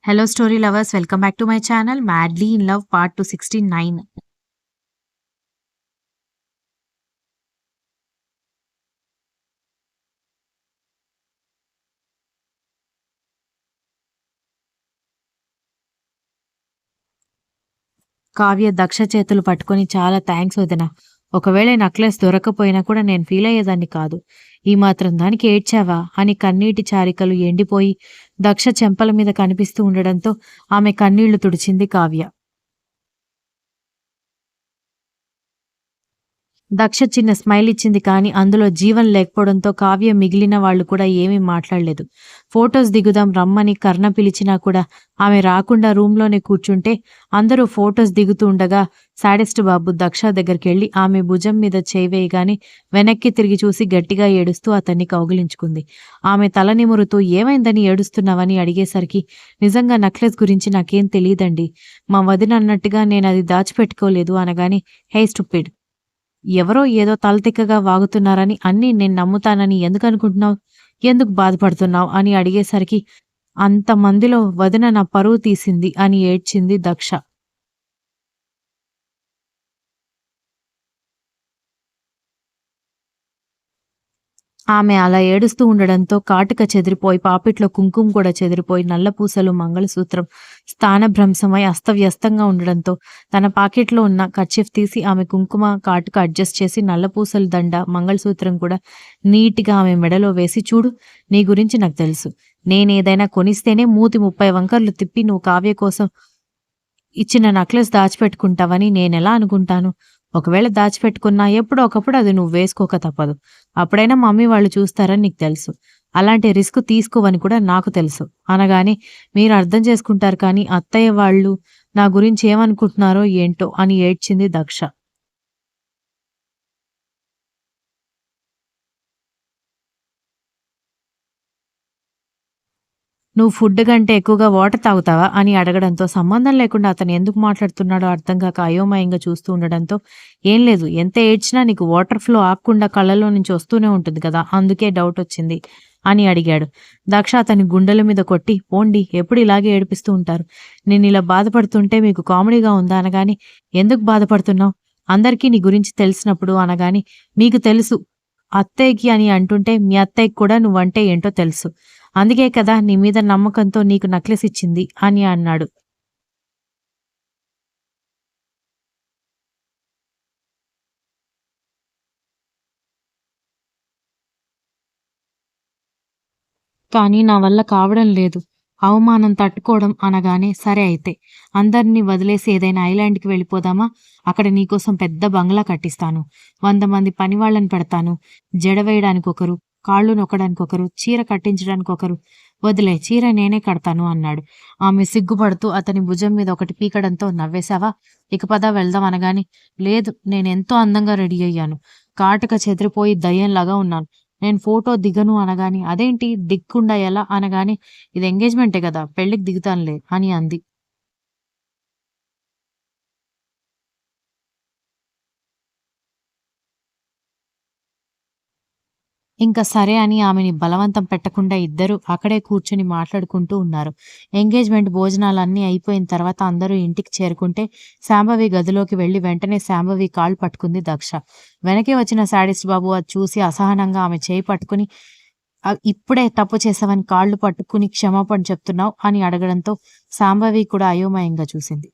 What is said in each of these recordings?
Hello, story lovers. Welcome back to my channel, Madly in Love Part 269. Kavya Daksha చేతులు పట్టుకొని చాలా thanks వదిన. ఒకవేళ నెక్లెస్ దొరకపోయినా కూడా నేను ఫీల్ అయ్యేదాన్ని కాదు. ఈ మాత్రం దానికి ఏడ్చావా అని కన్నీటి చారికలు ఎండిపోయి దక్ష చెంపల మీద కనిపిస్తూ ఉండడంతో ఆమె కన్నీళ్లు తుడిచింది కావ్య. దక్ష చిన్న స్మైల్ ఇచ్చింది కానీ అందులో జీవం లేకపోవడంతో కావ్య మిగిలిన వాళ్ళు కూడా ఏమీ మాట్లాడలేదు. ఫొటోస్ దిగుదాం రమ్మని కర్ణ పిలిచినా కూడా ఆమె రాకుండా రూమ్లోనే కూర్చుంటే అందరూ ఫొటోస్ దిగుతూ ఉండగా సాడెస్ట్ బాబు దక్ష దగ్గరికి వెళ్ళి ఆమె భుజం మీద చేయివేయగానే వెనక్కి తిరిగి చూసి గట్టిగా ఏడుస్తూ అతన్ని కౌగిలించుకుంది. ఆమె తల నిమురుతూ ఏమైందని ఏడుస్తున్నావని అడిగేసరికి నిజంగా నెక్లెస్ గురించి నాకేం తెలియదండి, మా వదిన అన్నట్టుగా నేను అది దాచిపెట్టుకోలేదు అనగానే హే స్టూపిడ్, ఎవరో ఏదో తలతిక్కగా వాగుతున్నారని అన్నీ నేను నమ్ముతానని ఎందుకనుకుంటున్నావు, ఎందుకు బాధపడుతున్నావు అని అడిగేసరికి అంతమందిలో వదిన నా పరువు తీసింది అని ఏడ్చింది దక్ష. ఆమె అలా ఏడుస్తూ ఉండడంతో కాటుక చెదిరిపోయి పాపిట్లో కుంకుమ కూడా చెదిరిపోయి నల్లపూసలు మంగళసూత్రం స్థానభ్రంశమై అస్తవ్యస్తంగా ఉండడంతో తన పాకెట్లో ఉన్న కర్చీఫ్ తీసి ఆమె కుంకుమ కాటుక అడ్జస్ట్ చేసి నల్లపూసల దండ మంగళసూత్రం కూడా నీట్గా ఆమె మెడలో వేసి, చూడు నీ గురించి నాకు తెలుసు, నేనేదైనా కొనిస్తేనే మూతి 30 వంకర్లు తిప్పి నువ్వు కావ్య కోసం ఇచ్చిన నెక్లెస్ దాచిపెట్టుకుంటావని నేనెలా అనుకుంటాను? ఒకవేళ దాచిపెట్టుకున్నా ఎప్పుడో ఒకప్పుడు అది నువ్వు వేసుకోక తప్పదు. అప్పుడైనా మమ్మీ వాళ్ళు చూస్తారని నీకు తెలుసు. అలాంటి రిస్క్ తీసుకోవని కూడా నాకు తెలుసు అనగానే మీరు అర్థం చేసుకుంటారు కానీ అత్తయ్య వాళ్ళు నా గురించి ఏమనుకుంటున్నారో ఏంటో అని ఏడ్చింది దక్ష. నువ్వు ఫుడ్ కంటే ఎక్కువగా వాటర్ తాగుతావా అని అడగడంతో సంబంధం లేకుండా అతను ఎందుకు మాట్లాడుతున్నాడో అర్థం కాక అయోమయంగా చూస్తూ ఉండడంతో ఏం లేదు, ఎంత ఏడ్చినా నీకు వాటర్ ఫ్లో ఆగకుండా కళ్ళలో నుంచి వస్తూనే ఉంటుంది కదా, అందుకే డౌట్ వచ్చింది అని అడిగాడు. దక్ష అతని గుండెల మీద కొట్టి, పోండి ఎప్పుడు ఇలాగే ఏడిపిస్తూ ఉంటారు, నేను ఇలా బాధపడుతుంటే మీకు కామెడీగా ఉందా అనగాని ఎందుకు బాధపడుతున్నావు, అందరికీ నీ గురించి తెలిసినప్పుడు అనగాని మీకు తెలుసు అత్తయ్యకి అని అంటుంటే మీ అత్తయ్యకి కూడా నువ్వంటే ఏంటో తెలుసు, అందుకే కదా నీ మీద నమ్మకంతో నీకు నెక్లెస్ ఇచ్చింది అని అన్నాడు. కానీ నా వల్ల కావడం లేదు, అవమానం తట్టుకోవడం అనగానే సరే అయితే అందరినీ వదిలేసి ఏదైనా ఐలాండ్కి వెళ్ళిపోదామా, అక్కడ నీకోసం పెద్ద బంగ్లా కట్టిస్తాను, 100 మంది పనివాళ్ళని పెడతాను, జడ వేయడానికి ఒకరు, కాళ్ళు నొక్కడానికి ఒకరు, చీర కట్టించడానికి ఒకరు, వదిలే చీర నేనే కడతాను అన్నాడు. ఆమె సిగ్గుపడుతూ అతని భుజం మీద ఒకటి పీకడంతో నవ్వేశావా, ఇక పద వెళ్దాం అనగాని లేదు, నేనెంతో అందంగా రెడీ అయ్యాను, కాటుక చెదిరిపోయి దయ్యంలాగా ఉన్నాను, నేను ఫోటో దిగను అనగాని అదేంటి దిక్కుండా ఎలా అనగాని ఇది ఎంగేజ్మెంటే కదా పెళ్లికి దిగుతానులే అని అంది. ఇంకా సరే అని ఆమెని బలవంతం పెట్టకుండా ఇద్దరూ అక్కడే కూర్చుని మాట్లాడుకుంటూ ఉన్నారు. ఎంగేజ్మెంట్ భోజనాలన్నీ అయిపోయిన తర్వాత అందరూ ఇంటికి చేరుకుంటే శాంభవి గదిలోకి వెళ్లి వెంటనే శాంభవి కాళ్ళు పట్టుకుంది దక్ష. వెనకే వచ్చిన శాడిస్ట్ బాబు అది చూసి అసహనంగా ఆమె చేయి పట్టుకుని ఇప్పుడే తప్పు చేసావని కాళ్ళు పట్టుకుని క్షమాపణ చెప్తున్నావు అని అడగడంతో శాంభవి కూడా అయోమయంగా చూసింది.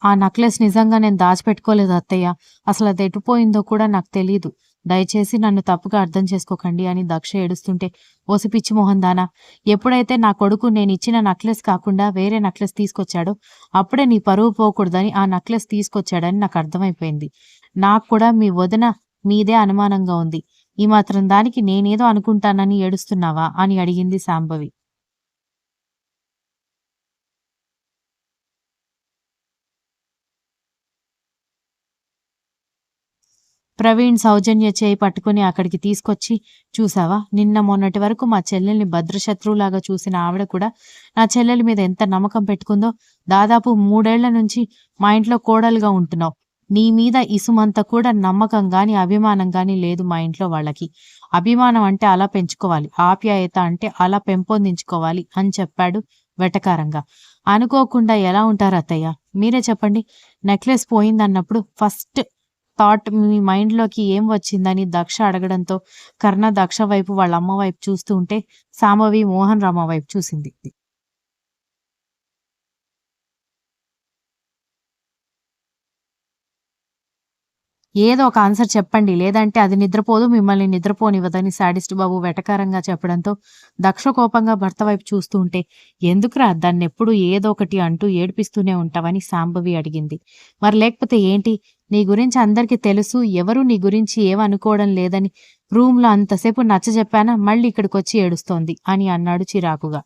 ఆ నెక్లెస్ నిజంగా నేను దాచిపెట్టుకోలేదు అత్తయ్య, అసలు అది ఎటుపోయిందో కూడా నాకు తెలీదు, దయచేసి నన్ను తప్పుగా అర్థం చేసుకోకండి అని దక్ష ఏడుస్తుంటే, ఓసి పిచ్చి మోహన్ దానా, ఎప్పుడైతే నా కొడుకు నేను ఇచ్చిన నెక్లెస్ కాకుండా వేరే నెక్లెస్ తీసుకొచ్చాడో అప్పుడే నీ పరువు పోకూడదని ఆ నెక్లెస్ తీసుకొచ్చాడని నాకు అర్థమైపోయింది, నాకు కూడా మీ వదిన మీదే అనుమానంగా ఉంది, ఈ మాత్రం దానికి నేనేదో అనుకుంటానని ఏడుస్తున్నావా అని అడిగింది శాంభవి. ప్రవీణ్ సౌజన్య చేయి పట్టుకుని అక్కడికి తీసుకొచ్చి, చూసావా నిన్న మొన్నటి వరకు మా చెల్లెల్ని భద్రశత్రువులాగా చూసిన ఆవిడ కూడా నా చెల్లెలి మీద ఎంత నమ్మకం పెట్టుకుందో, దాదాపు 3 ఏళ్ల నుంచి మా ఇంట్లో కోడలుగా ఉంటున్నావు, నీ మీద ఇసుమంత కూడా నమ్మకం గాని, అభిమానం గాని లేదు మా ఇంట్లో వాళ్ళకి. అభిమానం అంటే అలా పెంచుకోవాలి. ఆప్యాయత అంటే అలా పెంపొందించుకోవాలి అని చెప్పాడు వెటకారంగా. అనుకోకుండా ఎలా ఉంటారు అత్తయ్య? మీరే చెప్పండి. నెక్లెస్ పోయిందన్నప్పుడు ఫస్ట్ థాట్ మీ మైండ్‌లోకి ఏం వచ్చిందని దక్ష అడగడంతో కర్ణ దక్ష వైపు, వాళ్ళ అమ్మ వైపు చూస్తూ ఉంటే శాంభవి మోహన్ రామ వైపు చూసింది. ఏదో ఒక ఆన్సర్ చెప్పండి. లేదంటే అది నిద్రపోదు, మిమ్మల్ని నిద్రపోనివ్వదని శాడిస్ట్ బాబు వెటకారంగా చెప్పడంతో దక్ష కోపంగా భర్త వైపు చూస్తూ ఉంటే, ఎందుకురా దాన్నెప్పుడు ఏదో ఒకటి అంటూ ఏడిపిస్తూనే ఉంటావని శాంభవి అడిగింది. మరి లేకపోతే ఏంటి? నీ గురించి అందరికీ తెలుసు. ఎవరూ నీ గురించి ఏమనుకోవడం లేదని రూమ్‌లో అంతసేపు నచ్చజెప్పానా? మళ్ళీ ఇక్కడికొచ్చి ఏడుస్తోంది అని అన్నాడు చిరాకుగా.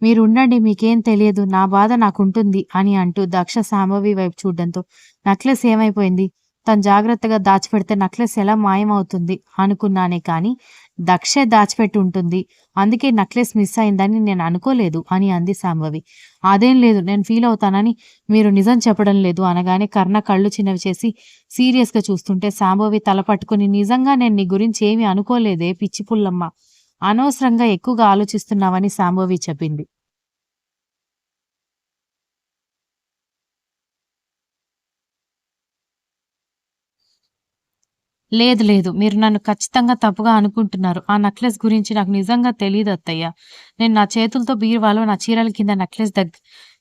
మీరుండండి మీకేం తెలియదు. నా బాధ నాకుంటుంది అని అంటూ దక్ష శాంభవి వైపు చూడ్డంతో నెక్లెస్ ఏమైపోయింది? తను జాగ్రత్తగా దాచిపెడితే నెక్లెస్ ఎలా మాయమవుతుంది అనుకున్నానే కానీ దక్షే దాచిపెట్టి ఉంటుంది. అందుకే నెక్లెస్ మిస్ అయిందని నేను అనుకోలేదు అని అంది శాంభవి. అదేం లేదు నేను ఫీల్ అవుతానని మీరు నిజం చెప్పడం లేదు అనగానే కర్ణ కళ్ళు చిన్నవి చేసి సీరియస్‌గా చూస్తుంటే శాంభవి తల పట్టుకుని నిజంగా నేను నీ గురించి ఏమీ అనుకోలేదే పిచ్చి పుల్లమ్మ. అనవసరంగా ఎక్కువగా ఆలోచిస్తున్నావని శాంభవి చెప్పింది. లేదు లేదు. మీరు నన్ను ఖచ్చితంగా తప్పుగా అనుకుంటున్నారు. ఆ నెక్లెస్ గురించి నాకు నిజంగా తెలీదు అత్తయ్య. నేను నా చేతులతో బీరువాలో నా చీరల కింద నెక్లెస్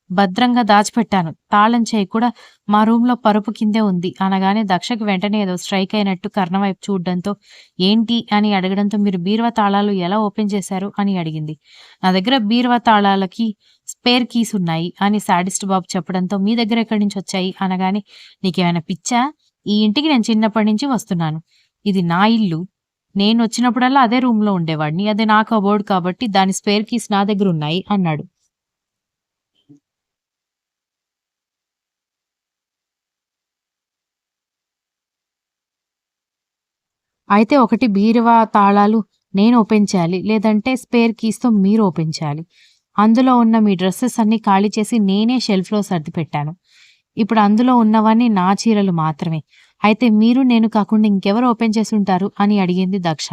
భద్రంగా దాచిపెట్టాను. తాళం చెవి కూడా మా రూమ్‌లో పరుపు కిందే ఉంది అనగానే దక్షకి వెంటనే ఏదో స్ట్రైక్ అయినట్టు కర్ణ వైపు చూడడంతో ఏంటి అని అడగడంతో మీరు బీరువా తాళాలు ఎలా ఓపెన్ చేశారు అని అడిగింది. నా దగ్గర బీరువా తాళాలకి స్పేర్ కీస్ ఉన్నాయి అని శాడిస్ట్ బాబు చెప్పడంతో మీ దగ్గర ఎక్కడి నుంచి వచ్చాయి అనగానే నీకేమైనా పిచ్చా? ఈ ఇంటికి నేను చిన్నప్పటి నుంచి వస్తున్నాను. ఇది నా ఇల్లు. నేనొచ్చినప్పుడల్లా అదే రూమ్‌లో ఉండేవాడిని. అది నా కబోర్డ్ కాబట్టి దాని స్పేర్ కీస్ నా దగ్గరున్నాయి అన్నాడు. అయితే ఒకటి బీరువా తాళాలు నేను ఓపెన్ చేయాలి. లేదంటే స్పేర్ కీస్‌తో మీరు ఓపెన్ చేయాలి. అందులో ఉన్న మీ డ్రెసెస్ అన్నీ ఖాళీ చేసి నేనే షెల్ఫ్‌లో సర్దిపెట్టాను. ఇప్పుడు అందులో ఉన్నవన్నీ నా చీరలు మాత్రమే. అయితే మీరు నేను కాకుండా ఇంకెవరు ఓపెన్ చేసుంటారు అని అడిగింది దక్ష.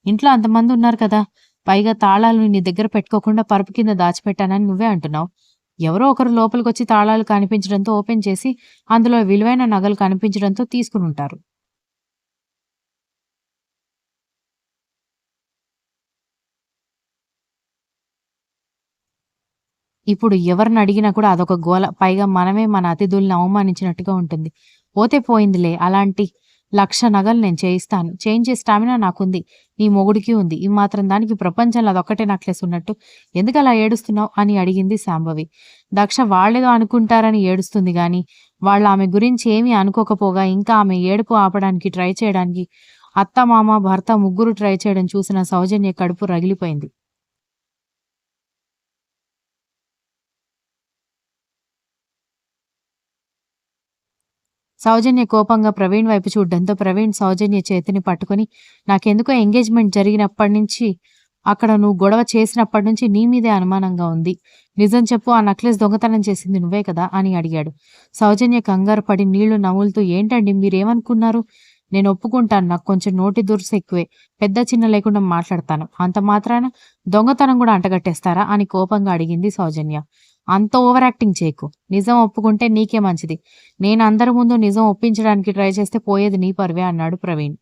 ఇంట్లో అంతమంది ఉన్నారు కదా! పైగా తాళాలు నీ దగ్గర పెట్టుకోకుండా పరుపు కింద దాచిపెట్టానని నువ్వే అంటున్నావు. ఎవరో ఒకరు లోపలికొచ్చి తాళాలు కనిపించడంతో ఓపెన్ చేసి అందులో విలువైన నగలు కనిపించడంతో తీసుకునుంటారు. ఇప్పుడు ఎవరినడిగినా కూడా అదొక గోల. పైగా మనమే మన అతిథుల్ని అవమానించినట్టుగా ఉంటుంది. పోతే పోయిందిలే అలాంటి 1,00,000 నగలు నేను చేయిస్తాను. చేయించే స్టామినా నాకుంది. నీ మొగుడికి ఉంది. ఈ మాత్రం దానికి ప్రపంచంలో అదొక్కటే నెక్లెస్ ఉన్నట్టు ఎందుకలా ఏడుస్తున్నావు అని అడిగింది శాంభవి. దక్ష వాళ్ళేదో అనుకుంటారని ఏడుస్తుంది గాని, వాళ్ళామె గురించి ఏమీ అనుకోకపోగా ఇంకా ఆమె ఏడుపు ఆపడానికి ట్రై చేయడానికి అత్త, మామ, భర్త ముగ్గురు ట్రై చేయడం చూసిన సౌజన్య కడుపు రగిలిపోయింది. సౌజన్య కోపంగా ప్రవీణ్ వైపు చూడ్డంతో ప్రవీణ్ సౌజన్య చేతిని పట్టుకొని నాకెందుకో ఎంగేజ్‌మెంట్ జరిగినప్పటి నుంచి అక్కడ నువ్వు గొడవ చేసినప్పటి నుంచి నీ మీదే అనుమానంగా ఉంది. నిజం చెప్పు ఆ నెక్లెస్ దొంగతనం చేసింది నువ్వే కదా అని అడిగాడు. సౌజన్య కంగారు పడి నీళ్లు నములుతూ ఏంటండి మీరేమనుకున్నారు? నేను ఒప్పుకుంటాను నాకు కొంచెం నోటి దురుసు ఎక్కువే. పెద్ద చిన్న లేకుండా మాట్లాడతాను. అంత మాత్రాన దొంగతనం కూడా అంటగట్టేస్తారా అని కోపంగా అడిగింది సౌజన్య. అంత ఓవర్ యాక్టింగ్ చేయకు. నిజం ఒప్పుకుంటే నీకే మంచిది. నేను అందరి ముందు నిజం ఒప్పించడానికి ట్రై చేస్తే పోయేది నీ పరువే అన్నాడు ప్రవీణ్.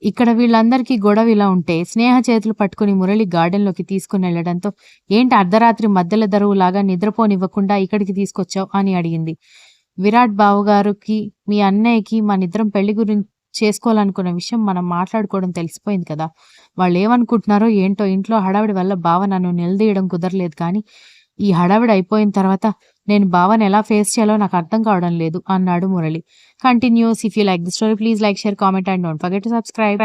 ఇక్కడ వీళ్ళందరికీ గొడవ ఇలా ఉంటే స్నేహ చేతులు పట్టుకుని మురళి గార్డెన్‌లోకి తీసుకొనెళ్ళడంతో ఏంటి అర్ధరాత్రి మధ్యల దరువులాగా నిద్రపోనివ్వకుండా ఇక్కడికి తీసుకొచ్చావు అని అడిగింది. విరాట్ బావగారికి, మీ అన్నయ్యకి మనిద్దరం పెళ్లి చేసుకోవాలనుకున్న విషయం మనం మాట్లాడుకోవడం తెలిసిపోయింది కదా! వాళ్ళేమనుకుంటున్నారో ఏంటో ఇంట్లో హడావిడి వల్ల బావ నన్ను నిలదీయడం కుదరలేదు కానీ, ఈ హడావిడి అయిపోయిన తర్వాత నేను బావని ఎలా ఫేస్ చేయాలో నాకు అర్థం కావడం లేదు అన్నాడు Murali. Continuous if you like the story please like, share, comment and don't forget to subscribe.